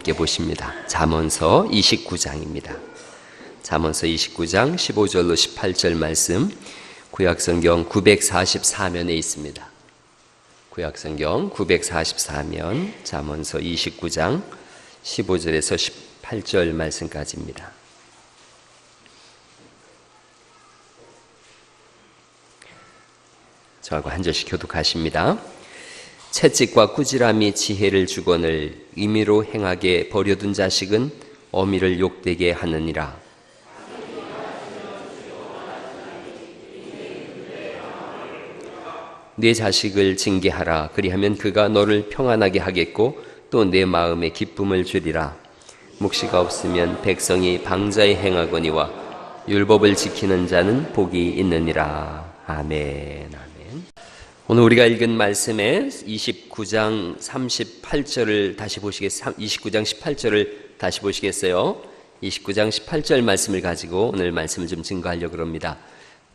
함께 보십니다. 잠언서 29장입니다. 잠언서 29장 15절로 18절 말씀, 구약성경 944면에 있습니다. 구약성경 944면 잠언서 29장 15절에서 18절 말씀까지입니다. 저하고 한 절씩 교독하십니다. 채찍과 꾸지람이 지혜를 주거늘 임의로 행하게 버려둔 자식은 어미를 욕되게 하느니라. 네 자식을 징계하라. 그리하면 그가 너를 평안하게 하겠고 또 내 마음에 기쁨을 주리라. 묵시가 없으면 백성이 방자에 행하거니와 율법을 지키는 자는 복이 있느니라. 아멘. 오늘 우리가 읽은 말씀에 29장 38절을 다시 보시겠어요? 29장 18절을 다시 보시겠어요? 29장 18절 말씀을 가지고 오늘 말씀을 좀 증거하려고 합니다.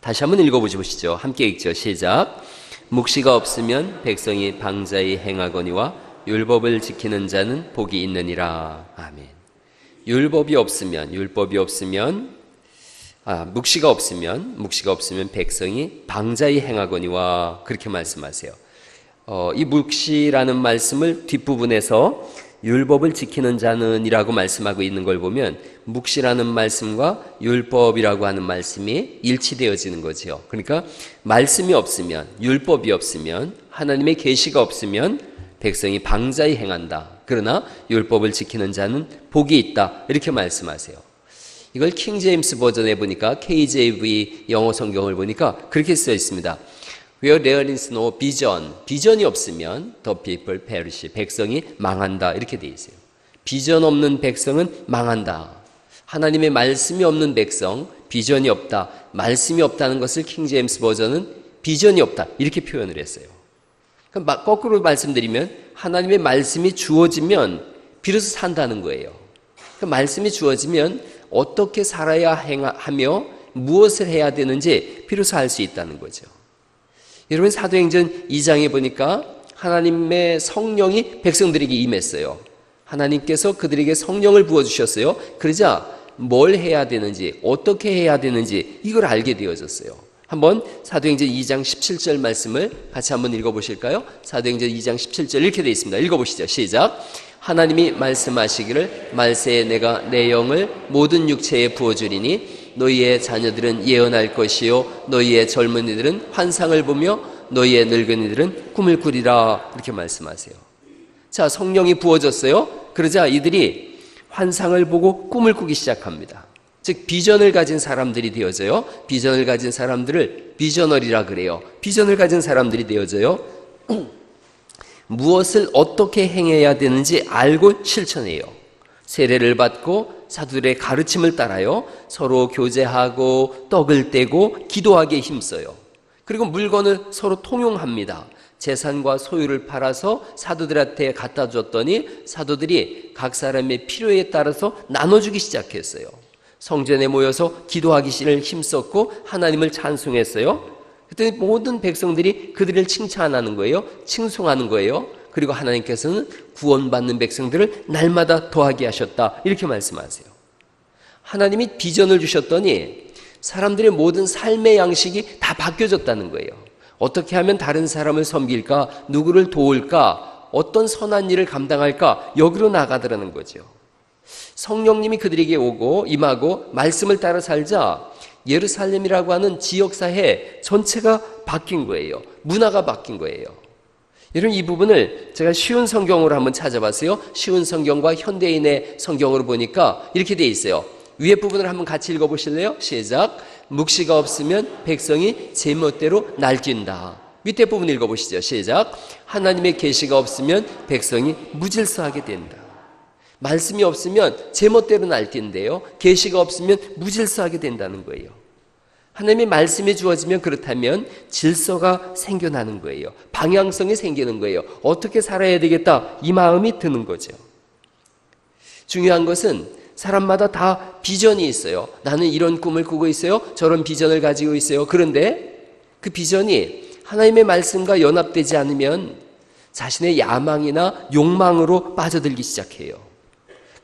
다시 한번 읽어보시죠. 함께 읽죠. 시작. 묵시가 없으면 백성이 방자히 행하거니와 율법을 지키는 자는 복이 있느니라. 아멘. 묵시가 없으면 백성이 방자히 행하거니와 그렇게 말씀하세요. 이 묵시라는 말씀을 뒷부분에서 율법을 지키는 자는이라고 말씀하고 있는 걸 보면 묵시라는 말씀과 율법이라고 하는 말씀이 일치되어지는 거죠. 그러니까 말씀이 없으면, 율법이 없으면, 하나님의 계시가 없으면 백성이 방자히 행한다. 그러나 율법을 지키는 자는 복이 있다. 이렇게 말씀하세요. 이걸 킹 제임스 버전에 보니까 KJV 영어 성경을 보니까 그렇게 써 있습니다. Where there is no vision, 비전이 없으면 the people perish, 백성이 망한다. 이렇게 돼 있어요. 비전 없는 백성은 망한다. 하나님의 말씀이 없는 백성, 비전이 없다, 말씀이 없다는 것을 킹 제임스 버전은 비전이 없다 이렇게 표현을 했어요. 그럼 거꾸로 말씀드리면 하나님의 말씀이 주어지면 비로소 산다는 거예요. 그 말씀이 주어지면 어떻게 살아야 하며 무엇을 해야 되는지 비로소 알 수 있다는 거죠. 여러분 사도행전 2장에 보니까 하나님의 성령이 백성들에게 임했어요. 하나님께서 그들에게 성령을 부어주셨어요. 그러자 뭘 해야 되는지 어떻게 해야 되는지 이걸 알게 되어졌어요. 한번 사도행전 2장 17절 말씀을 같이 한번 읽어보실까요? 사도행전 2장 17절 이렇게 되어 있습니다. 읽어보시죠. 시작. 하나님이 말씀하시기를 말세에 내가 내 영을 모든 육체에 부어주리니 너희의 자녀들은 예언할 것이요 너희의 젊은이들은 환상을 보며 너희의 늙은이들은 꿈을 꾸리라. 이렇게 말씀하세요. 자, 성령이 부어졌어요. 그러자 이들이 환상을 보고 꿈을 꾸기 시작합니다. 즉 비전을 가진 사람들이 되어져요. 비전을 가진 사람들을 비저널이라 그래요. 비전을 가진 사람들이 되어져요. 무엇을 어떻게 행해야 되는지 알고 실천해요. 세례를 받고 사도들의 가르침을 따라요. 서로 교제하고 떡을 떼고 기도하기에 힘써요. 그리고 물건을 서로 통용합니다. 재산과 소유를 팔아서 사도들한테 갖다 줬더니 사도들이 각 사람의 필요에 따라서 나눠주기 시작했어요. 성전에 모여서 기도하기를 힘썼고 하나님을 찬송했어요. 그때 모든 백성들이 그들을 칭찬하는 거예요. 칭송하는 거예요. 그리고 하나님께서는 구원받는 백성들을 날마다 더하게 하셨다. 이렇게 말씀하세요. 하나님이 비전을 주셨더니 사람들의 모든 삶의 양식이 다 바뀌어졌다는 거예요. 어떻게 하면 다른 사람을 섬길까? 누구를 도울까? 어떤 선한 일을 감당할까? 여기로 나가더라는 거죠. 성령님이 그들에게 오고 임하고 말씀을 따라 살자 예루살렘이라고 하는 지역사회 전체가 바뀐 거예요. 문화가 바뀐 거예요. 여러분 이 부분을 제가 쉬운 성경으로 한번 찾아봤어요. 쉬운 성경과 현대인의 성경으로 보니까 이렇게 돼 있어요. 위에 부분을 한번 같이 읽어보실래요? 시작. 묵시가 없으면 백성이 제멋대로 날뛴다. 밑에 부분 읽어보시죠. 시작. 하나님의 계시가 없으면 백성이 무질서하게 된다. 말씀이 없으면 제멋대로 날뛴대요. 계시가 없으면 무질서하게 된다는 거예요. 하나님의 말씀이 주어지면 그렇다면 질서가 생겨나는 거예요. 방향성이 생기는 거예요. 어떻게 살아야 되겠다 이 마음이 드는 거죠. 중요한 것은 사람마다 다 비전이 있어요. 나는 이런 꿈을 꾸고 있어요. 저런 비전을 가지고 있어요. 그런데 그 비전이 하나님의 말씀과 연합되지 않으면 자신의 야망이나 욕망으로 빠져들기 시작해요.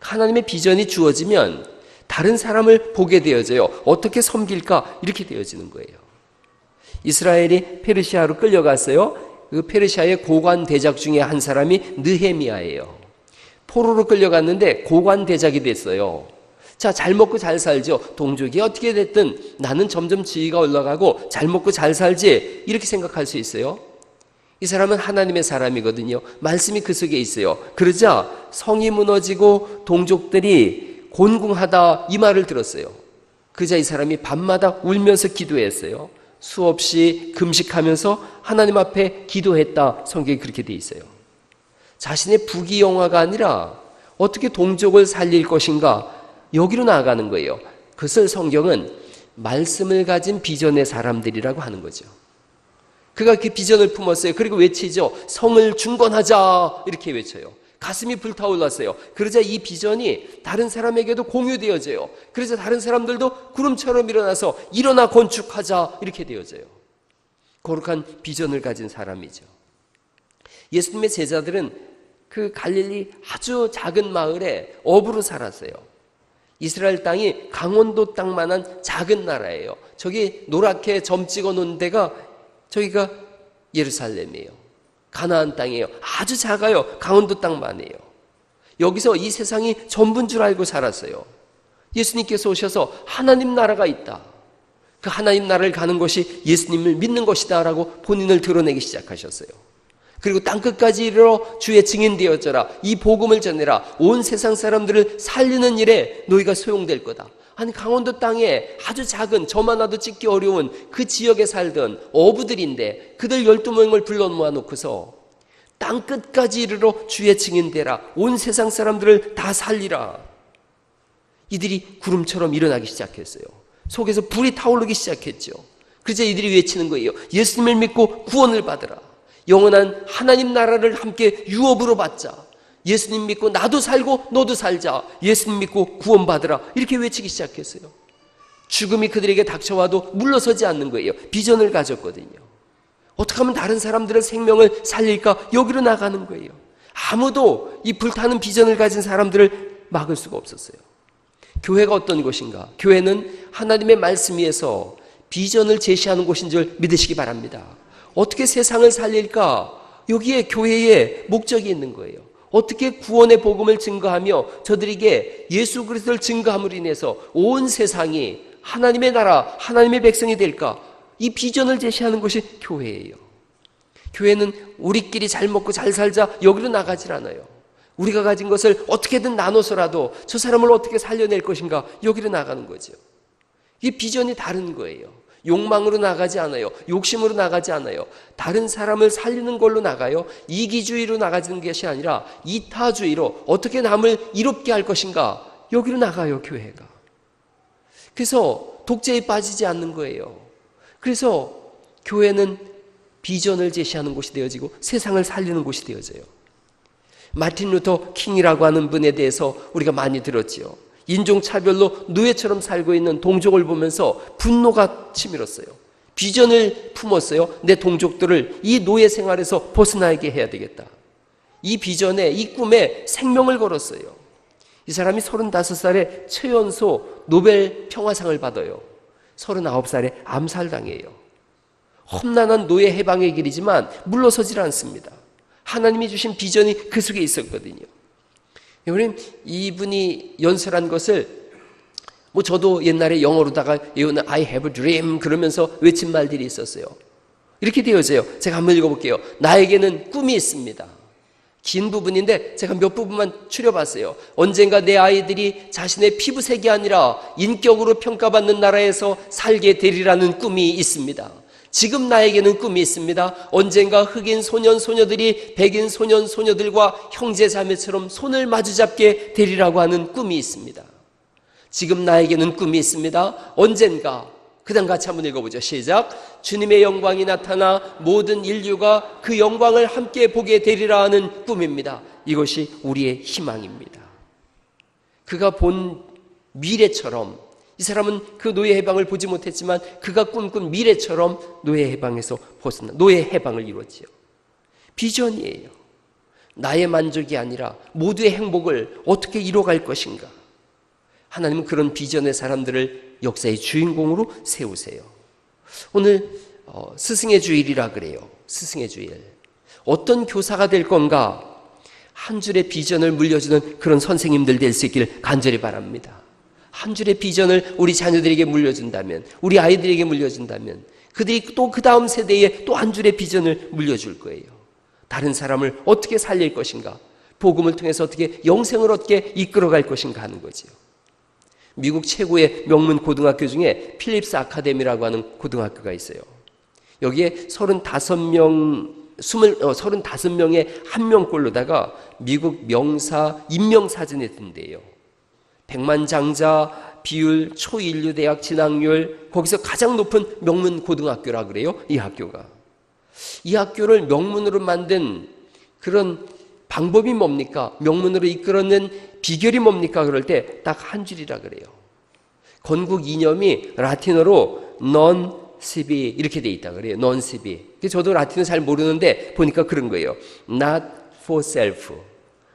하나님의 비전이 주어지면 다른 사람을 보게 되어져요. 어떻게 섬길까? 이렇게 되어지는 거예요. 이스라엘이 페르시아로 끌려갔어요. 그 페르시아의 고관 대작 중에 한 사람이 느헤미야예요. 포로로 끌려갔는데 고관 대작이 됐어요. 자, 잘 먹고 잘 살죠. 동족이 어떻게 됐든 나는 점점 지위가 올라가고 잘 먹고 잘 살지, 이렇게 생각할 수 있어요. 이 사람은 하나님의 사람이거든요. 말씀이 그 속에 있어요. 그러자 성이 무너지고 동족들이 곤궁하다, 이 말을 들었어요. 그러자 이 사람이 밤마다 울면서 기도했어요. 수없이 금식하면서 하나님 앞에 기도했다. 성경에 그렇게 돼 있어요. 자신의 부귀영화가 아니라 어떻게 동족을 살릴 것인가, 여기로 나아가는 거예요. 그것을 성경은 말씀을 가진 비전의 사람들이라고 하는 거죠. 그가 그 비전을 품었어요. 그리고 외치죠. 성을 중건하자, 이렇게 외쳐요. 가슴이 불타올랐어요. 그러자 이 비전이 다른 사람에게도 공유되어져요. 그래서 다른 사람들도 구름처럼 일어나서 일어나 건축하자, 이렇게 되어져요. 거룩한 비전을 가진 사람이죠. 예수님의 제자들은 그 갈릴리 아주 작은 마을에 어부로 살았어요. 이스라엘 땅이 강원도 땅만한 작은 나라예요. 저기 노랗게 점 찍어 놓은 데가 저기가 예루살렘이에요. 가나안 땅이에요. 아주 작아요. 강원도 땅만이에요. 여기서 이 세상이 전부인 줄 알고 살았어요. 예수님께서 오셔서 하나님 나라가 있다, 그 하나님 나라를 가는 것이 예수님을 믿는 것이다 라고 본인을 드러내기 시작하셨어요. 그리고 땅끝까지 이르러 주의 증인 되어져라, 이 복음을 전해라, 온 세상 사람들을 살리는 일에 너희가 소용될 거다. 아니, 강원도 땅에 아주 작은, 점 하나도 찍기 어려운 그 지역에 살던 어부들인데 그들 12명을 불러 모아놓고서 땅끝까지 이르러 주의 증인 되라, 온 세상 사람들을 다 살리라. 이들이 구름처럼 일어나기 시작했어요. 속에서 불이 타오르기 시작했죠. 그래서 이들이 외치는 거예요. 예수님을 믿고 구원을 받으라. 영원한 하나님 나라를 함께 유업으로 받자. 예수님 믿고 나도 살고 너도 살자. 예수님 믿고 구원받으라. 이렇게 외치기 시작했어요. 죽음이 그들에게 닥쳐와도 물러서지 않는 거예요. 비전을 가졌거든요. 어떻게 하면 다른 사람들의 생명을 살릴까? 여기로 나가는 거예요. 아무도 이 불타는 비전을 가진 사람들을 막을 수가 없었어요. 교회가 어떤 곳인가? 교회는 하나님의 말씀 위에서 비전을 제시하는 곳인 줄 믿으시기 바랍니다. 어떻게 세상을 살릴까? 여기에 교회의 목적이 있는 거예요. 어떻게 구원의 복음을 증거하며 저들에게 예수 그리스도를 증거함으로 인해서 온 세상이 하나님의 나라, 하나님의 백성이 될까? 이 비전을 제시하는 것이 교회예요. 교회는 우리끼리 잘 먹고 잘 살자, 여기로 나가질 않아요. 우리가 가진 것을 어떻게든 나눠서라도 저 사람을 어떻게 살려낼 것인가, 여기로 나가는 거죠. 이 비전이 다른 거예요. 욕망으로 나가지 않아요. 욕심으로 나가지 않아요. 다른 사람을 살리는 걸로 나가요. 이기주의로 나가는 것이 아니라 이타주의로 어떻게 남을 이롭게 할 것인가, 여기로 나가요, 교회가. 그래서 독재에 빠지지 않는 거예요. 그래서 교회는 비전을 제시하는 곳이 되어지고 세상을 살리는 곳이 되어져요. 마틴 루터 킹이라고 하는 분에 대해서 우리가 많이 들었지요. 인종차별로 노예처럼 살고 있는 동족을 보면서 분노가 치밀었어요. 비전을 품었어요. 내 동족들을 이 노예 생활에서 벗어나게 해야 되겠다. 이 비전에, 이 꿈에 생명을 걸었어요. 이 사람이 35살에 최연소 노벨 평화상을 받아요. 39살에 암살당해요. 험난한 노예 해방의 길이지만 물러서질 않습니다. 하나님이 주신 비전이 그 속에 있었거든요. 여러분, 이분이 연설한 것을 저도 옛날에 영어로다가 I have a dream 그러면서 외친 말들이 있었어요. 이렇게 되어져요. 제가 한번 읽어볼게요. 나에게는 꿈이 있습니다. 긴 부분인데 제가 몇 부분만 추려봤어요. 언젠가 내 아이들이 자신의 피부색이 아니라 인격으로 평가받는 나라에서 살게 되리라는 꿈이 있습니다. 지금 나에게는 꿈이 있습니다. 언젠가 흑인 소년 소녀들이 백인 소년 소녀들과 형제 자매처럼 손을 마주잡게 되리라고 하는 꿈이 있습니다. 지금 나에게는 꿈이 있습니다. 언젠가, 그 다음 같이 한번 읽어보죠. 시작. 주님의 영광이 나타나 모든 인류가 그 영광을 함께 보게 되리라 하는 꿈입니다. 이것이 우리의 희망입니다. 그가 본 미래처럼, 이 사람은 그 노예 해방을 보지 못했지만 그가 꿈꾼 미래처럼 노예 해방에서 벗어나 노예 해방을 이루었지요. 비전이에요. 나의 만족이 아니라 모두의 행복을 어떻게 이뤄갈 것인가. 하나님은 그런 비전의 사람들을 역사의 주인공으로 세우세요. 오늘 스승의 주일이라 그래요. 스승의 주일. 어떤 교사가 될 건가? 한 줄의 비전을 물려주는 그런 선생님들 될 수 있기를 간절히 바랍니다. 한 줄의 비전을 우리 자녀들에게 물려준다면, 우리 아이들에게 물려준다면 그들이 또 그 다음 세대에 또 한 줄의 비전을 물려줄 거예요. 다른 사람을 어떻게 살릴 것인가, 복음을 통해서 어떻게 영생을 얻게 이끌어갈 것인가 하는 거지요. 미국 최고의 명문 고등학교 중에 필립스 아카데미라고 하는 고등학교가 있어요. 여기에 35명의 한 명꼴로다가 미국 명사 임명사진에 든대요. 백만장자 비율, 초인류대학 진학률, 거기서 가장 높은 명문 고등학교라 그래요. 이 학교가. 이 학교를 명문으로 만든 그런 방법이 뭡니까? 명문으로 이끌어낸 비결이 뭡니까? 그럴 때 딱 한 줄이라 그래요. 건국 이념이 라틴어로 non sibi 이렇게 돼 있다 그래요. non sibi. 저도 라틴어 잘 모르는데 보니까 그런 거예요. not for self.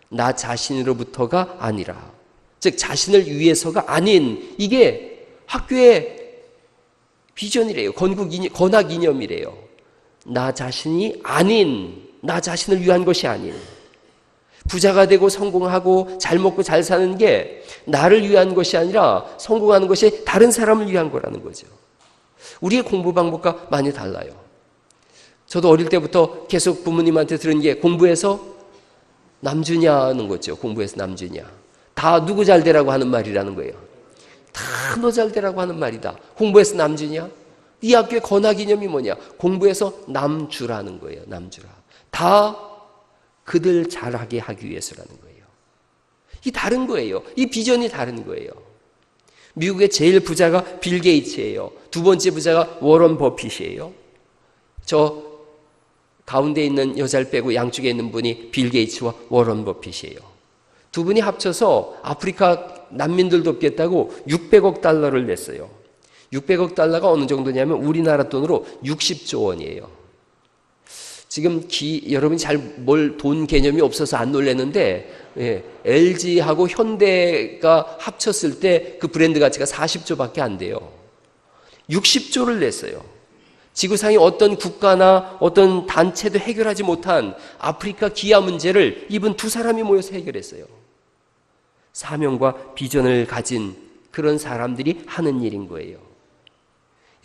나 자신으로부터가 아니라. 즉 자신을 위해서가 아닌, 이게 학교의 비전이래요. 건학 이념이래요. 나 자신이 아닌, 나 자신을 위한 것이 아닌, 부자가 되고 성공하고 잘 먹고 잘 사는 게 나를 위한 것이 아니라 성공하는 것이 다른 사람을 위한 거라는 거죠. 우리의 공부 방법과 많이 달라요. 저도 어릴 때부터 계속 부모님한테 들은 게 공부해서 남주냐는 거죠. 공부해서 남주냐. 다 누구 잘 되라고 하는 말이라는 거예요. 다 너 잘 되라고 하는 말이다. 공부해서 남주냐? 이 학교의 건학 이념이 뭐냐? 공부해서 남주라는 거예요. 남주라. 다 그들 잘하게 하기 위해서라는 거예요. 이 다른 거예요. 이 비전이 다른 거예요. 미국의 제일 부자가 빌 게이츠예요. 두 번째 부자가 워런 버핏이에요. 저 가운데 있는 여자를 빼고 양쪽에 있는 분이 빌 게이츠와 워런 버핏이에요. 두 분이 합쳐서 아프리카 난민들 돕겠다고 600억 달러를 냈어요. 600억 달러가 어느 정도냐면 우리나라 돈으로 60조 원이에요. 지금 여러분이 잘 돈 개념이 없어서 안 놀랐는데 LG하고 현대가 합쳤을 때 그 브랜드 가치가 40조밖에 안 돼요. 60조를 냈어요. 지구상의 어떤 국가나 어떤 단체도 해결하지 못한 아프리카 기아 문제를 이분 두 사람이 모여서 해결했어요. 사명과 비전을 가진 그런 사람들이 하는 일인 거예요.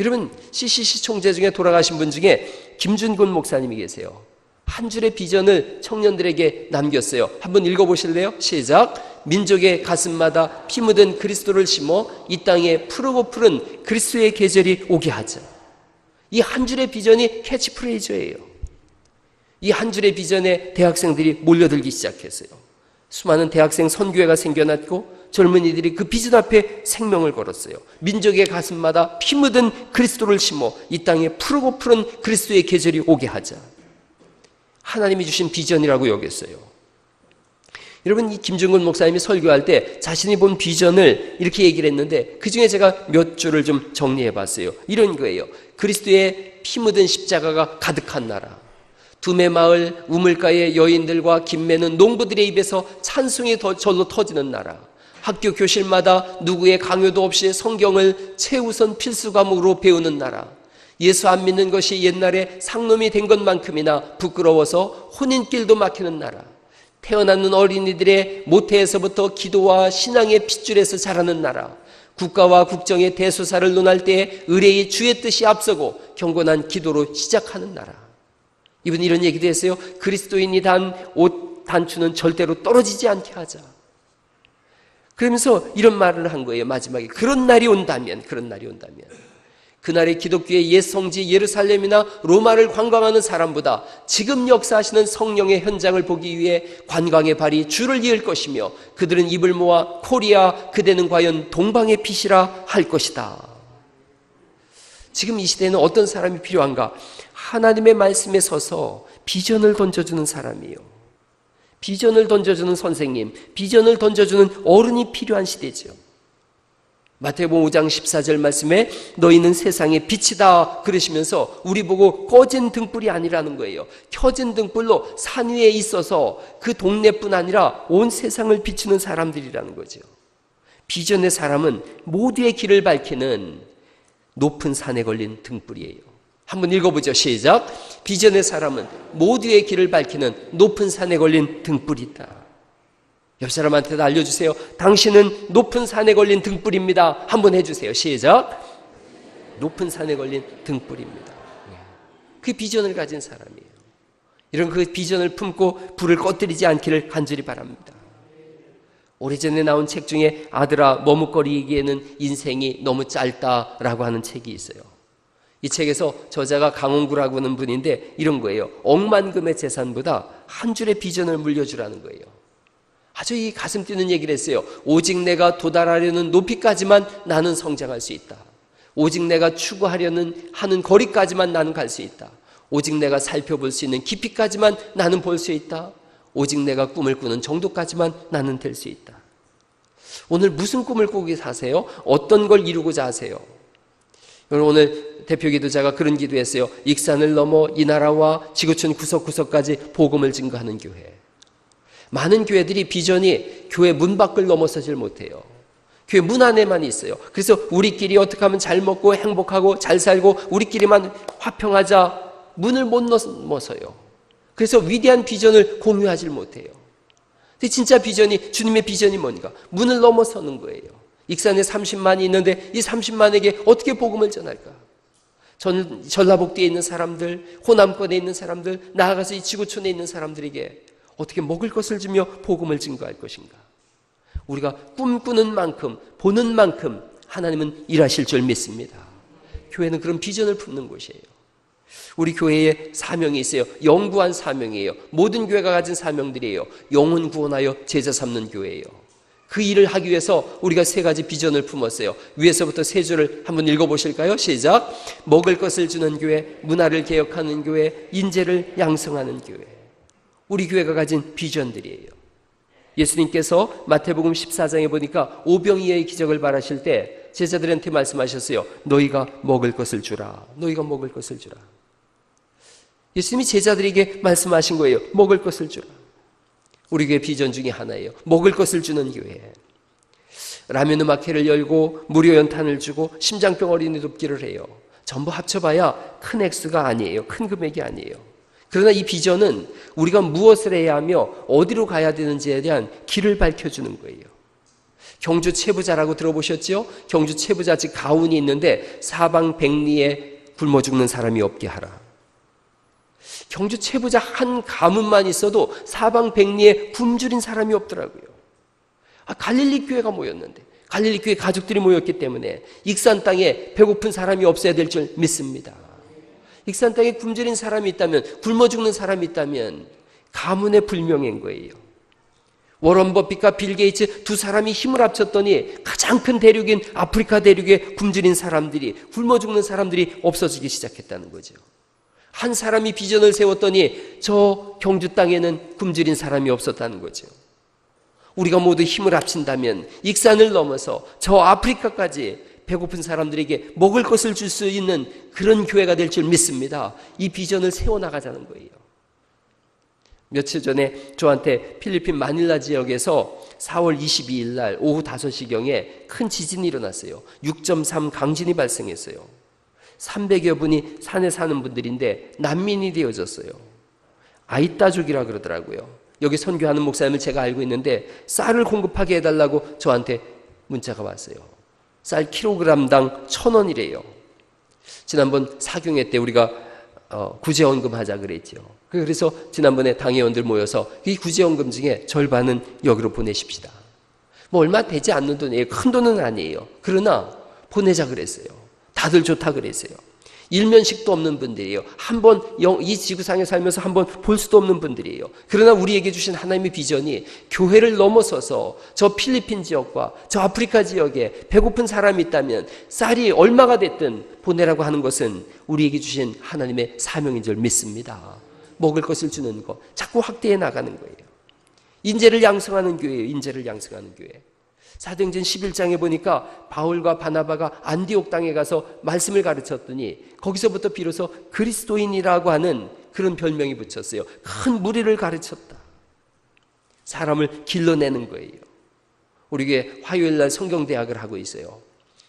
여러분, CCC 총재 중에 돌아가신 분 중에 김준곤 목사님이 계세요. 한 줄의 비전을 청년들에게 남겼어요. 한번 읽어보실래요? 시작. 민족의 가슴마다 피 묻은 그리스도를 심어 이 땅에 푸르고 푸른 그리스도의 계절이 오게 하자. 이 한 줄의 비전이 캐치프레이즈예요. 이 한 줄의 비전에 대학생들이 몰려들기 시작했어요. 수많은 대학생 선교회가 생겨났고 젊은이들이 그 비전 앞에 생명을 걸었어요. 민족의 가슴마다 피 묻은 그리스도를 심어 이 땅에 푸르고 푸른 그리스도의 계절이 오게 하자. 하나님이 주신 비전이라고 여겼어요. 여러분, 이 김준근 목사님이 설교할 때 자신이 본 비전을 이렇게 얘기를 했는데 그 중에 제가 몇 줄을 좀 정리해 봤어요. 이런 거예요. 그리스도의 피 묻은 십자가가 가득한 나라. 두메마을 우물가의 여인들과 김매는 농부들의 입에서 찬송이 절로 터지는 나라. 학교 교실마다 누구의 강요도 없이 성경을 최우선 필수 과목으로 배우는 나라. 예수 안 믿는 것이 옛날에 상놈이 된 것만큼이나 부끄러워서 혼인길도 막히는 나라. 태어나는 어린이들의 모태에서부터 기도와 신앙의 핏줄에서 자라는 나라. 국가와 국정의 대소사를 논할 때 의뢰의 주의 뜻이 앞서고 경건한 기도로 시작하는 나라. 이분이 이런 얘기도 했어요. 그리스도인이 단 옷 단추는 절대로 떨어지지 않게 하자. 그러면서 이런 말을 한 거예요. 마지막에 그런 날이 온다면 그날의 기독교의 옛 성지 예루살렘이나 로마를 관광하는 사람보다 지금 역사하시는 성령의 현장을 보기 위해 관광의 발이 줄을 이을 것이며 그들은 입을 모아 코리아 그대는 과연 동방의 빛이라 할 것이다. 지금 이 시대에는 어떤 사람이 필요한가? 하나님의 말씀에 서서 비전을 던져주는 사람이에요. 비전을 던져주는 선생님, 비전을 던져주는 어른이 필요한 시대죠. 마태복음 5장 14절 말씀에 너희는 세상의 빛이다 그러시면서 우리 보고 꺼진 등불이 아니라는 거예요. 켜진 등불로 산 위에 있어서 그 동네뿐 아니라 온 세상을 비추는 사람들이라는 거죠. 비전의 사람은 모두의 길을 밝히는 높은 산에 걸린 등불이에요. 한번 읽어보죠. 시작. 비전의 사람은 모두의 길을 밝히는 높은 산에 걸린 등불이다. 옆 사람한테도 알려주세요. 당신은 높은 산에 걸린 등불입니다. 한번 해주세요. 시작. 높은 산에 걸린 등불입니다. 그 비전을 가진 사람이에요. 이런 그 비전을 품고 불을 꺼뜨리지 않기를 간절히 바랍니다. 오래전에 나온 책 중에 아들아 머뭇거리기에는 인생이 너무 짧다라고 하는 책이 있어요. 이 책에서 저자가 강원구라고 하는 분인데 이런 거예요. 억만금의 재산보다 한 줄의 비전을 물려주라는 거예요. 아주 이 가슴 뛰는 얘기를 했어요. 오직 내가 도달하려는 높이까지만 나는 성장할 수 있다. 오직 내가 추구하려는 하는 거리까지만 나는 갈 수 있다. 오직 내가 살펴볼 수 있는 깊이까지만 나는 볼 수 있다. 오직 내가 꿈을 꾸는 정도까지만 나는 될 수 있다. 오늘 무슨 꿈을 꾸기 사세요? 어떤 걸 이루고자 하세요? 오늘 대표 기도자가 그런 기도했어요. 익산을 넘어 이 나라와 지구촌 구석구석까지 복음을 증거하는 교회. 많은 교회들이 비전이 교회 문 밖을 넘어서질 못해요. 교회 문 안에만 있어요. 그래서 우리끼리 어떻게 하면 잘 먹고 행복하고 잘 살고 우리끼리만 화평하자 문을 못 넘어서요. 그래서 위대한 비전을 공유하지 못해요. 근데 진짜 비전이, 주님의 비전이 뭔가? 문을 넘어서는 거예요. 익산에 30만이 있는데 이 30만에게 어떻게 복음을 전할까? 전라북도에 있는 사람들, 호남권에 있는 사람들, 나아가서 이 지구촌에 있는 사람들에게 어떻게 먹을 것을 주며 복음을 증거할 것인가? 우리가 꿈꾸는 만큼, 보는 만큼 하나님은 일하실 줄 믿습니다. 교회는 그런 비전을 품는 곳이에요. 우리 교회에 사명이 있어요. 영구한 사명이에요. 모든 교회가 가진 사명들이에요. 영혼 구원하여 제자 삼는 교회예요. 그 일을 하기 위해서 우리가 세 가지 비전을 품었어요. 위에서부터 세 줄을 한번 읽어보실까요? 시작. 먹을 것을 주는 교회, 문화를 개혁하는 교회, 인재를 양성하는 교회. 우리 교회가 가진 비전들이에요. 예수님께서 마태복음 14장에 보니까 오병이어의 기적을 말하실 때 제자들한테 말씀하셨어요. 너희가 먹을 것을 주라. 너희가 먹을 것을 주라. 예수님이 제자들에게 말씀하신 거예요. 먹을 것을 주라. 우리 교회 비전 중에 하나예요. 먹을 것을 주는 교회. 라면 음악회를 열고 무료 연탄을 주고 심장병 어린이 돕기를 해요. 전부 합쳐봐야 큰 액수가 아니에요. 큰 금액이 아니에요. 그러나 이 비전은 우리가 무엇을 해야 하며 어디로 가야 되는지에 대한 길을 밝혀주는 거예요. 경주 채부자라고 들어보셨죠? 경주 채부자 즉 가훈이 있는데 사방 백리에 굶어 죽는 사람이 없게 하라. 경주 채부자 한 가문만 있어도 사방 백리에 굶주린 사람이 없더라고요. 갈릴리 교회가 모였는데 갈릴리 교회 가족들이 모였기 때문에 익산 땅에 배고픈 사람이 없어야 될 줄 믿습니다. 익산 땅에 굶주린 사람이 있다면, 굶어 죽는 사람이 있다면 가문의 불명예인 거예요. 워런 버핏과 빌 게이츠 두 사람이 힘을 합쳤더니 가장 큰 대륙인 아프리카 대륙에 굶주린 사람들이, 굶어 죽는 사람들이 없어지기 시작했다는 거죠. 한 사람이 비전을 세웠더니 저 경주 땅에는 굶주린 사람이 없었다는 거죠. 우리가 모두 힘을 합친다면 익산을 넘어서 저 아프리카까지 배고픈 사람들에게 먹을 것을 줄 수 있는 그런 교회가 될 줄 믿습니다. 이 비전을 세워나가자는 거예요. 며칠 전에 저한테 필리핀 마닐라 지역에서 4월 22일 날 오후 5시경에 큰 지진이 일어났어요. 6.3 강진이 발생했어요. 300여 분이 산에 사는 분들인데 난민이 되어졌어요. 아이따족이라 그러더라고요. 여기 선교하는 목사님을 제가 알고 있는데 쌀을 공급하게 해달라고 저한테 문자가 왔어요. 쌀 킬로그램당 1,000원이래요. 지난번 사경회 때 우리가 구제원금 하자 그랬죠. 그래서 지난번에 당회원들 모여서 이 구제원금 중에 절반은 여기로 보내십시다. 뭐 얼마 되지 않는 돈이에요. 큰 돈은 아니에요. 그러나 보내자 그랬어요. 다들 좋다 그랬어요. 일면식도 없는 분들이에요. 한번 이 지구상에 살면서 한번 볼 수도 없는 분들이에요. 그러나 우리에게 주신 하나님의 비전이 교회를 넘어서서 저 필리핀 지역과 저 아프리카 지역에 배고픈 사람이 있다면 쌀이 얼마가 됐든 보내라고 하는 것은 우리에게 주신 하나님의 사명인 줄 믿습니다. 먹을 것을 주는 것, 자꾸 확대해 나가는 거예요. 인재를 양성하는 교회예요. 인재를 양성하는 교회. 사도행전 11장에 보니까 바울과 바나바가 안디옥 땅에 가서 말씀을 가르쳤더니 거기서부터 비로소 그리스도인이라고 하는 그런 별명이 붙였어요. 큰 무리를 가르쳤다. 사람을 길러내는 거예요. 우리 교회 화요일날 성경대학을 하고 있어요.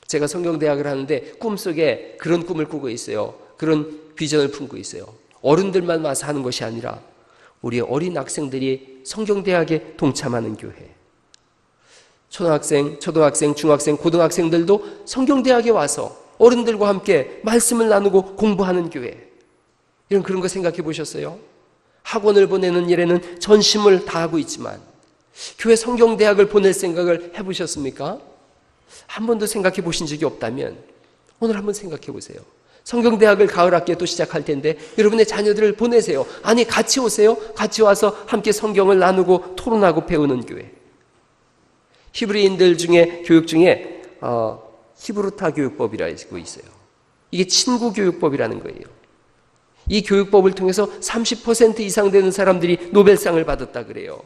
제가 성경대학을 하는데 꿈속에 그런 꿈을 꾸고 있어요. 그런 비전을 품고 있어요. 어른들만 와서 하는 것이 아니라 우리 어린 학생들이 성경대학에 동참하는 교회. 초등학생, 초등학생, 중학생, 고등학생들도 성경대학에 와서 어른들과 함께 말씀을 나누고 공부하는 교회. 이런 그런 거 생각해 보셨어요? 학원을 보내는 일에는 전심을 다하고 있지만 교회 성경대학을 보낼 생각을 해보셨습니까? 한 번도 생각해 보신 적이 없다면 오늘 한번 생각해 보세요. 성경대학을 가을 학기에 또 시작할 텐데 여러분의 자녀들을 보내세요. 아니 같이 오세요. 같이 와서 함께 성경을 나누고 토론하고 배우는 교회. 히브리인들 중에 교육 중에 히브루타 교육법이라고 있어요. 이게 친구 교육법이라는 거예요. 이 교육법을 통해서 30% 이상 되는 사람들이 노벨상을 받았다 그래요.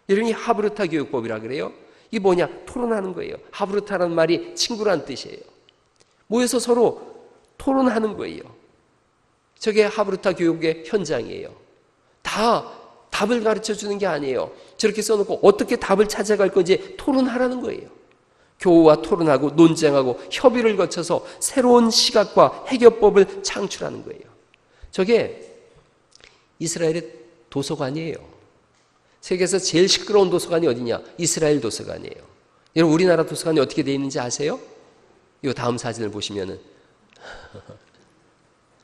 여러분이 하브루타 교육법이라 그래요. 이게 뭐냐? 토론하는 거예요. 하브루타라는 말이 친구란 뜻이에요. 모여서 서로 토론하는 거예요. 저게 하브루타 교육의 현장이에요. 다 답을 가르쳐 주는 게 아니에요. 저렇게 써놓고 어떻게 답을 찾아갈 건지 토론하라는 거예요. 교우와 토론하고 논쟁하고 협의를 거쳐서 새로운 시각과 해결법을 창출하는 거예요. 저게 이스라엘의 도서관이에요. 세계에서 제일 시끄러운 도서관이 어디냐? 이스라엘 도서관이에요. 여러분 우리나라 도서관이 어떻게 되어 있는지 아세요? 이 다음 사진을 보시면은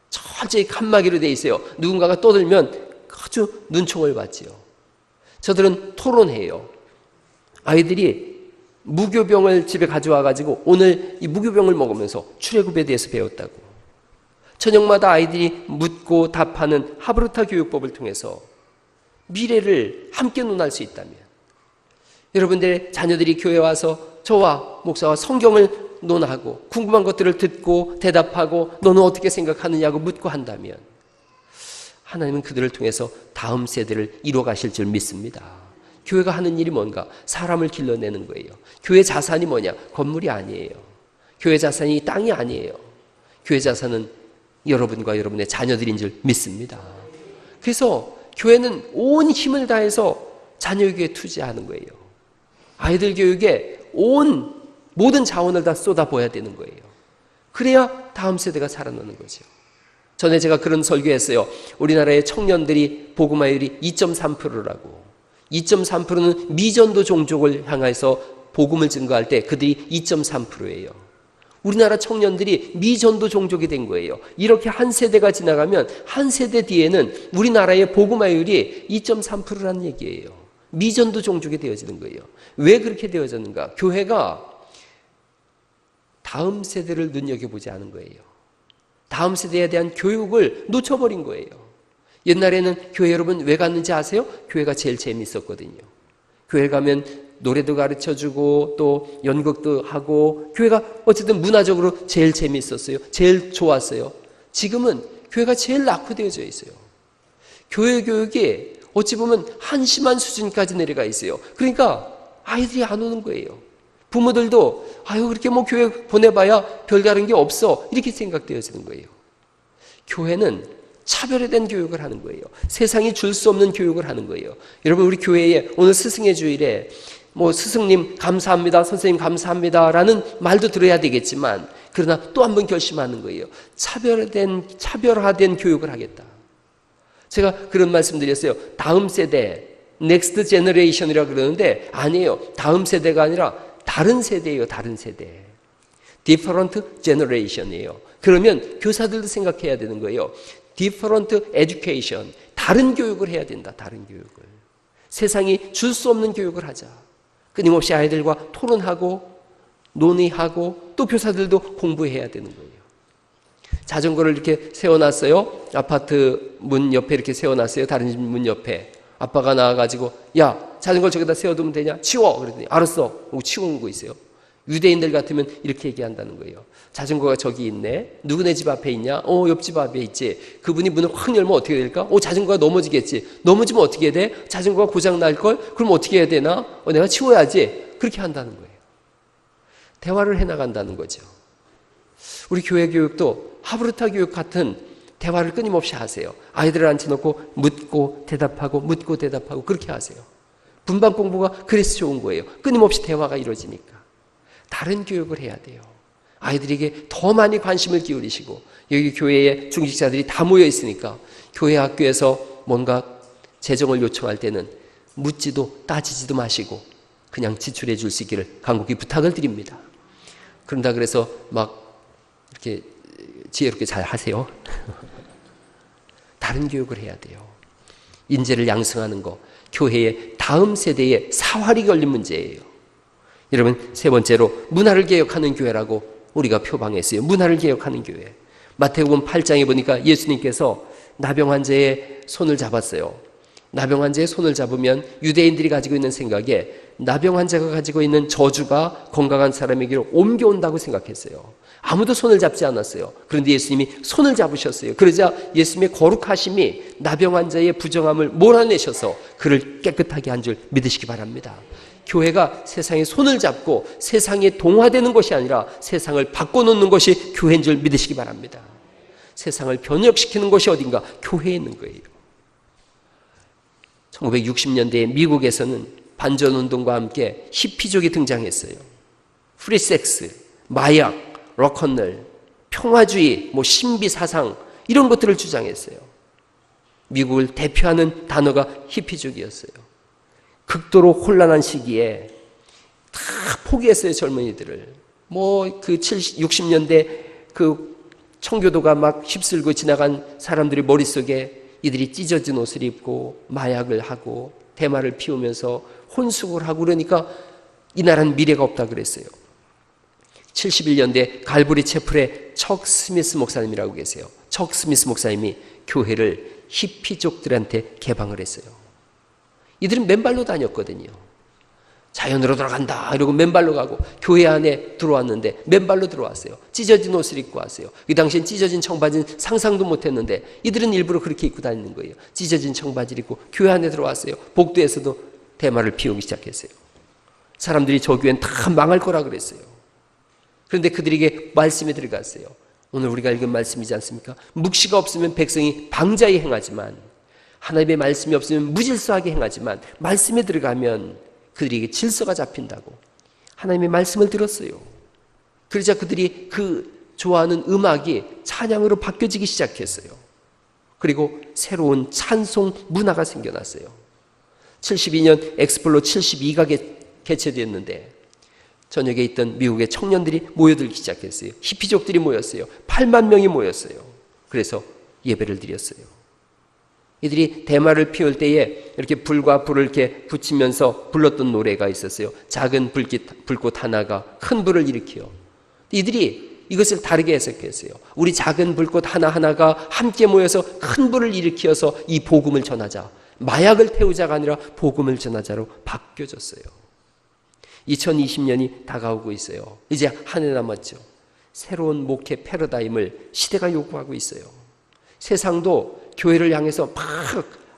철저히 칸막이로 되어 있어요. 누군가가 떠들면 아주 눈총을 받지요. 저들은 토론해요. 아이들이 무교병을 집에 가져와 가지고 오늘 이 무교병을 먹으면서 출애굽에 대해서 배웠다고. 저녁마다 아이들이 묻고 답하는 하브루타 교육법을 통해서 미래를 함께 논할 수 있다면 여러분들의 자녀들이 교회에 와서 저와 목사와 성경을 논하고 궁금한 것들을 듣고 대답하고 너는 어떻게 생각하느냐고 묻고 한다면 하나님은 그들을 통해서 다음 세대를 이뤄가실 줄 믿습니다. 교회가 하는 일이 뭔가? 사람을 길러내는 거예요. 교회 자산이 뭐냐? 건물이 아니에요. 교회 자산이 땅이 아니에요. 교회 자산은 여러분과 여러분의 자녀들인 줄 믿습니다. 그래서 교회는 온 힘을 다해서 자녀 교육에 투자하는 거예요. 아이들 교육에 모든 자원을 다 쏟아부어야 되는 거예요. 그래야 다음 세대가 살아나는 거죠. 전에 제가 그런 설교했어요. 우리나라의 청년들이 복음화율이 2.3%라고. 2.3%는 미전도 종족을 향해서 복음을 증거할 때 그들이 2.3%예요. 우리나라 청년들이 미전도 종족이 된 거예요. 이렇게 한 세대가 지나가면 한 세대 뒤에는 우리나라의 복음화율이 2.3%라는 얘기예요. 미전도 종족이 되어지는 거예요. 왜 그렇게 되어졌는가? 교회가 다음 세대를 눈여겨보지 않은 거예요. 다음 세대에 대한 교육을 놓쳐버린 거예요. 옛날에는 교회 여러분 왜 갔는지 아세요? 교회가 제일 재미있었거든요. 교회 가면 노래도 가르쳐주고 또 연극도 하고 교회가 어쨌든 문화적으로 제일 재미있었어요. 제일 좋았어요. 지금은 교회가 제일 낙후되어져 있어요. 교회 교육이 어찌 보면 한심한 수준까지 내려가 있어요. 그러니까 아이들이 안 오는 거예요. 부모들도 아유 그렇게 뭐 교회 보내봐야 별다른 게 없어 이렇게 생각되어지는 거예요. 교회는 차별화된 교육을 하는 거예요. 세상이 줄 수 없는 교육을 하는 거예요. 여러분 우리 교회에 오늘 스승의 주일에 뭐 스승님 감사합니다, 선생님 감사합니다라는 말도 들어야 되겠지만 그러나 또 한 번 결심하는 거예요. 차별화된 교육을 하겠다. 제가 그런 말씀 드렸어요. 다음 세대, 넥스트 제너레이션이라고 그러는데 아니에요. 다음 세대가 아니라 다른 세대예요. 다른 세대. different generation이에요. 그러면 교사들도 생각해야 되는 거예요. different education. 다른 교육을 해야 된다. 다른 교육을. 세상이 줄 수 없는 교육을 하자. 끊임없이 아이들과 토론하고 논의하고 또 교사들도 공부해야 되는 거예요. 자전거를 이렇게 세워놨어요. 아파트 문 옆에 이렇게 세워놨어요. 다른 집 문 옆에. 아빠가 나와가지고 야 자전거 저기다 세워두면 되냐? 치워. 그랬더니 알았어. 치우고 있어요. 유대인들 같으면 이렇게 얘기한다는 거예요. 자전거가 저기 있네. 누구네 집 앞에 있냐? 옆집 앞에 있지. 그분이 문을 확 열면 어떻게 될까? 자전거가 넘어지겠지. 넘어지면 어떻게 돼? 자전거가 고장 날걸? 그럼 어떻게 해야 되나? 내가 치워야지. 그렇게 한다는 거예요. 대화를 해나간다는 거죠. 우리 교회 교육도 하브르타 교육 같은 대화를 끊임없이 하세요. 아이들을 앉혀놓고 묻고 대답하고 묻고 대답하고 그렇게 하세요. 분반 공부가 그래서 좋은 거예요. 끊임없이 대화가 이루어지니까. 다른 교육을 해야 돼요. 아이들에게 더 많이 관심을 기울이시고, 여기 교회에 중직자들이 다 모여 있으니까 교회 학교에서 뭔가 재정을 요청할 때는 묻지도 따지지도 마시고 그냥 지출해 줄 수 있기를 간곡히 부탁을 드립니다. 그런다 그래서 막 이렇게 지혜롭게 잘 하세요. 다른 교육을 해야 돼요. 인재를 양성하는 거, 교회의 다음 세대에 사활이 걸린 문제예요. 여러분, 세 번째로 문화를 개혁하는 교회라고 우리가 표방했어요. 문화를 개혁하는 교회. 마태복음 8장에 보니까 예수님께서 나병 환자의 손을 잡았어요. 나병 환자의 손을 잡으면 유대인들이 가지고 있는 생각에 나병 환자가 가지고 있는 저주가 건강한 사람에게로 옮겨온다고 생각했어요. 아무도 손을 잡지 않았어요. 그런데 예수님이 손을 잡으셨어요. 그러자 예수님의 거룩하심이 나병 환자의 부정함을 몰아내셔서 그를 깨끗하게 한 줄 믿으시기 바랍니다. 교회가 세상에 손을 잡고 세상에 동화되는 것이 아니라 세상을 바꿔놓는 것이 교회인 줄 믿으시기 바랍니다. 세상을 변혁시키는 것이 어딘가 교회에 있는 거예요. 1960년대에 미국에서는 반전운동과 함께 히피족이 등장했어요. 프리섹스, 마약, 록큰롤, 평화주의, 신비사상 이런 것들을 주장했어요. 미국을 대표하는 단어가 히피족이었어요. 극도로 혼란한 시기에 다 포기했어요. 젊은이들을. 60년대 그 청교도가 막 휩쓸고 지나간 사람들의 머릿속에 이들이 찢어진 옷을 입고 마약을 하고 대마를 피우면서 혼숙을 하고 그러니까 이 나라는 미래가 없다 그랬어요. 71년대 갈보리 채플의 척 스미스 목사님이라고 계세요. 척 스미스 목사님이 교회를 히피족들한테 개방을 했어요. 이들은 맨발로 다녔거든요. 자연으로 돌아간다 이러고 맨발로 가고 교회 안에 들어왔는데 맨발로 들어왔어요. 찢어진 옷을 입고 왔어요. 그 당시엔 찢어진 청바지는 상상도 못했는데 이들은 일부러 그렇게 입고 다니는 거예요. 찢어진 청바지를 입고 교회 안에 들어왔어요. 복도에서도 대마를 피우기 시작했어요. 사람들이 저 교회는 다 망할 거라 그랬어요. 그런데 그들에게 말씀이 들어갔어요. 오늘 우리가 읽은 말씀이지 않습니까? 묵시가 없으면 백성이 방자히 행하지만, 하나님의 말씀이 없으면 무질서하게 행하지만 말씀에 들어가면 그들에게 질서가 잡힌다고 하나님의 말씀을 들었어요. 그러자 그들이 그 좋아하는 음악이 찬양으로 바뀌어지기 시작했어요. 그리고 새로운 찬송 문화가 생겨났어요. 72년 엑스플로 72가 개최되었는데 저녁에 있던 미국의 청년들이 모여들기 시작했어요. 히피족들이 모였어요. 8만 명이 모였어요. 그래서 예배를 드렸어요. 이들이 대마를 피울 때에 이렇게 불과 불을 이렇게 붙이면서 불렀던 노래가 있었어요. 작은 불꽃 하나가 큰 불을 일으키어. 이들이 이것을 다르게 해석했어요. 우리 작은 불꽃 하나하나가 함께 모여서 큰 불을 일으키어서 이 복음을 전하자. 마약을 태우자가 아니라 복음을 전하자로 바뀌어졌어요. 2020년이 다가오고 있어요. 이제 한 해 남았죠. 새로운 목회 패러다임을 시대가 요구하고 있어요. 세상도 교회를 향해서 막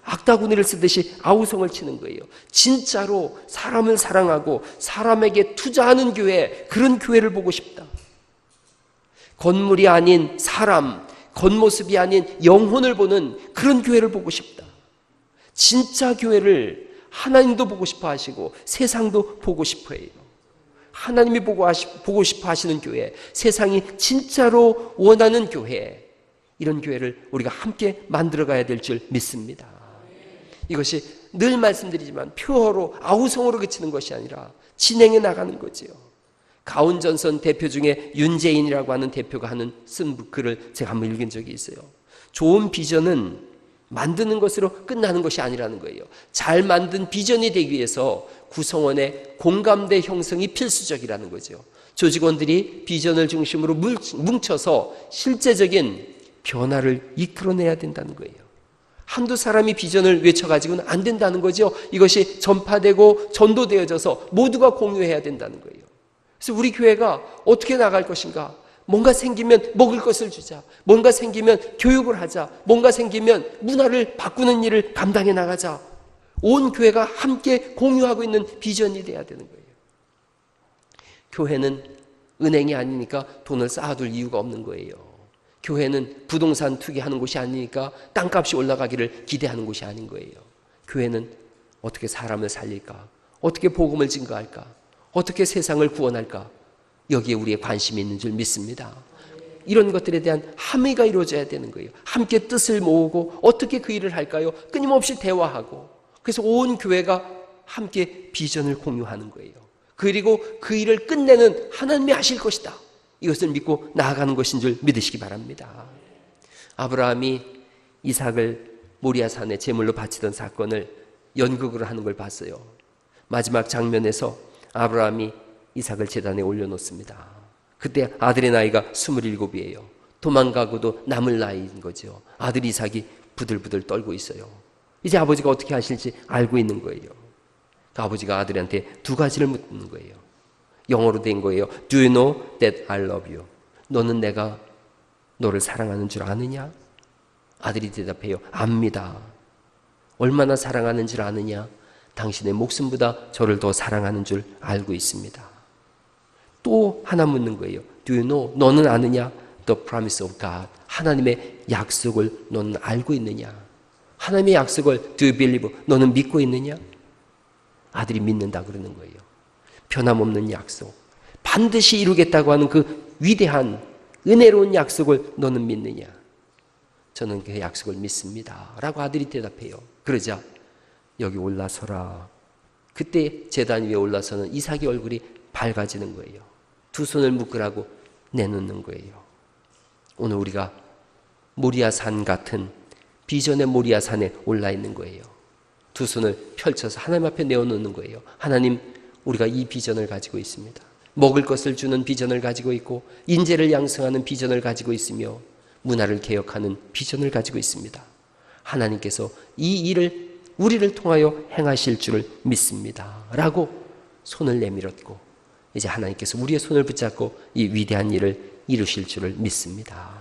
악다구니를 쓰듯이 아우성을 치는 거예요. 진짜로 사람을 사랑하고 사람에게 투자하는 교회, 그런 교회를 보고 싶다. 건물이 아닌 사람, 겉모습이 아닌 영혼을 보는 그런 교회를 보고 싶다. 진짜 교회를 하나님도 보고 싶어 하시고 세상도 보고 싶어 해요. 하나님이 보고 싶어 하시는 교회, 세상이 진짜로 원하는 교회, 이런 교회를 우리가 함께 만들어가야 될 줄 믿습니다. 이것이 늘 말씀드리지만 표어로 아우성으로 그치는 것이 아니라 진행해 나가는 거지요. 가운전선 대표 중에 윤재인이라고 하는 대표가 쓴 글을 제가 한번 읽은 적이 있어요. 좋은 비전은 만드는 것으로 끝나는 것이 아니라는 거예요. 잘 만든 비전이 되기 위해서 구성원의 공감대 형성이 필수적이라는 거죠. 조직원들이 비전을 중심으로 뭉쳐서 실제적인 변화를 이끌어내야 된다는 거예요. 한두 사람이 비전을 외쳐가지고는 안 된다는 거죠. 이것이 전파되고 전도되어져서 모두가 공유해야 된다는 거예요. 그래서 우리 교회가 어떻게 나갈 것인가? 뭔가 생기면 먹을 것을 주자. 뭔가 생기면 교육을 하자. 뭔가 생기면 문화를 바꾸는 일을 감당해 나가자. 온 교회가 함께 공유하고 있는 비전이 돼야 되는 거예요. 교회는 은행이 아니니까 돈을 쌓아둘 이유가 없는 거예요. 교회는 부동산 투기하는 곳이 아니니까 땅값이 올라가기를 기대하는 곳이 아닌 거예요. 교회는 어떻게 사람을 살릴까? 어떻게 복음을 증거할까? 어떻게 세상을 구원할까? 여기에 우리의 관심이 있는 줄 믿습니다. 이런 것들에 대한 함의가 이루어져야 되는 거예요. 함께 뜻을 모으고 어떻게 그 일을 할까요? 끊임없이 대화하고, 그래서 온 교회가 함께 비전을 공유하는 거예요. 그리고 그 일을 끝내는 하나님이 하실 것이다, 이것을 믿고 나아가는 것인 줄 믿으시기 바랍니다. 아브라함이 이삭을 모리아산에 제물로 바치던 사건을 연극으로 하는 걸 봤어요. 마지막 장면에서 아브라함이 이삭을 제단에 올려놓습니다. 그때 아들의 나이가 27이에요. 도망가고도 남을 나이인 거죠. 아들 이삭이 부들부들 떨고 있어요. 이제 아버지가 어떻게 하실지 알고 있는 거예요. 그 아버지가 아들한테 두 가지를 묻는 거예요. 영어로 된 거예요. Do you know that I love you? 너는 내가 너를 사랑하는 줄 아느냐? 아들이 대답해요. 압니다. 얼마나 사랑하는 줄 아느냐? 당신의 목숨보다 저를 더 사랑하는 줄 알고 있습니다. 또 하나 묻는 거예요. Do you know? 너는 아느냐? The promise of God. 하나님의 약속을 너는 알고 있느냐? 하나님의 약속을 Do you believe? 너는 믿고 있느냐? 아들이 믿는다 그러는 거예요. 변함없는 약속, 반드시 이루겠다고 하는 그 위대한 은혜로운 약속을 너는 믿느냐? 저는 그 약속을 믿습니다 라고 아들이 대답해요. 그러자 여기 올라서라. 그때 제단 위에 올라서는 이삭의 얼굴이 밝아지는 거예요. 두 손을 묶으라고 내놓는 거예요. 오늘 우리가 모리아산 같은 비전의 모리아산에 올라 있는 거예요. 두 손을 펼쳐서 하나님 앞에 내어놓는 거예요. 하나님, 우리가 이 비전을 가지고 있습니다. 먹을 것을 주는 비전을 가지고 있고, 인재를 양성하는 비전을 가지고 있으며, 문화를 개혁하는 비전을 가지고 있습니다. 하나님께서 이 일을 우리를 통하여 행하실 줄을 믿습니다 라고 손을 내밀었고, 이제 하나님께서 우리의 손을 붙잡고 이 위대한 일을 이루실 줄을 믿습니다.